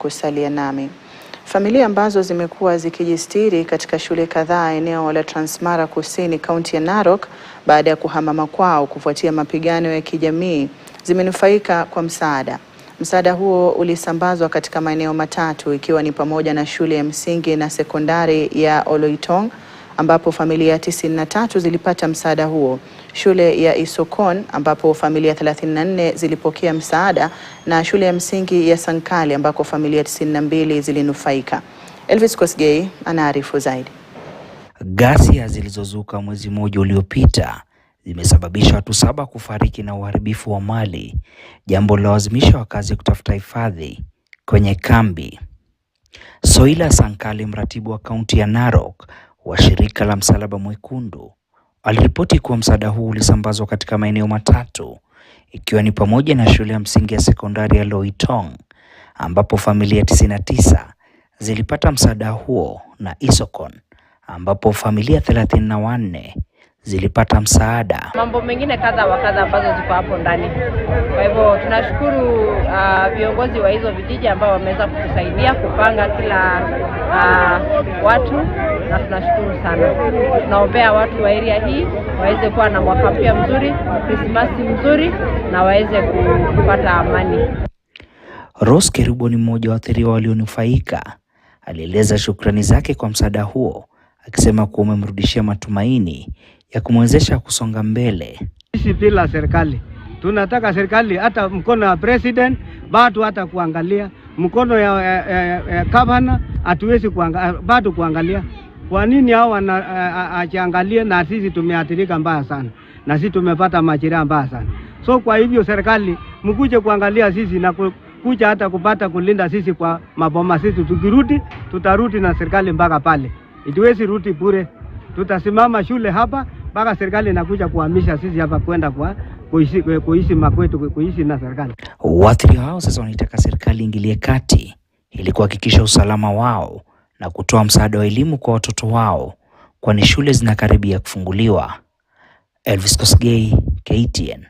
kusalia nami. Familia ambazo zimekuwa zikijistiri katika shule kadhaa eneo la Transmara Kusini, kaunti ya Narok, baada ya kuhama makwao kufuatia mapigano ya kijamii zimenufaika kwa msaada. Msaada huo ulisambazwa katika maeneo matatu, ikiwa ni pamoja na shule ya msingi na sekondari ya Oloitong ambapo familia 93 zilipata msaada huo, shule ya Isokon ambapo familia 34 zilipokea msaada, na shule ya msingi ya Sankali ambako familia 92 zilinufaika. Elvis Kosgei anaarifu zaidi. Ghasia zilizozuka mwezi mmoja uliopita zimesababisha watu 7 kufariki na uharibifu wa mali, jambo lilolazimisha wakazi kutafuta hifadhi kwenye kambi. Soila Sankali, mratibu wa kaunti ya Narok wa shirika la Msalaba Mwekundu, aliripoti kuwa msaada huu ulisambazwa katika maeneo matatu, ikiwa ni pamoja na shule ya msingi ya sekondari ya Loitong ambapo familia 99 zilipata msaada huo, na Isokon ambapo familia 34 zilipata msaada. Mambo mengine kadha wa kadha ambazo ziko hapo ndani. Kwa hivyo tunashukuru viongozi wa hizo vijiji ambao wameweza kutusaidia kupanga kila watu, na tunashukuru sana. Tunaombea watu wa area hii waweze kuwa na mwaka mpya mzuri, Krismasi mzuri, na waweze kupata amani. Rose Kerubo ni mmoja wa waathiriwa walionufaika. Alieleza shukrani zake kwa msaada huo, akisema kuwa umemrudishia matumaini ya kumwezesha kusonga mbele. Sisi bila serikali, tunataka serikali, hata mkono wa president bado hata kuangalia, mkono ya governor hatuwezi bado kuangalia. Kwa nini hao achiangalie? Na sisi tumeathirika mbaya sana, na sisi tumepata majeraha mbaya sana. So kwa hivyo serikali mkuje kuangalia sisi na kuja hata kupata kulinda sisi kwa maboma. Sisi tukirudi tutarudi na serikali mpaka pale, ituwezi rudi bure. Tutasimama shule hapa mpaka serikali inakuja kuhamisha sisi hapa kwenda kwa kuishi makwetu, kuishi na serikali. Waathiriwa hao sasa wanaitaka serikali ingilie kati ili kuhakikisha usalama wao na kutoa msaada wa elimu kwa watoto wao, kwani shule zinakaribia kufunguliwa. Elvis Kosgei, KTN.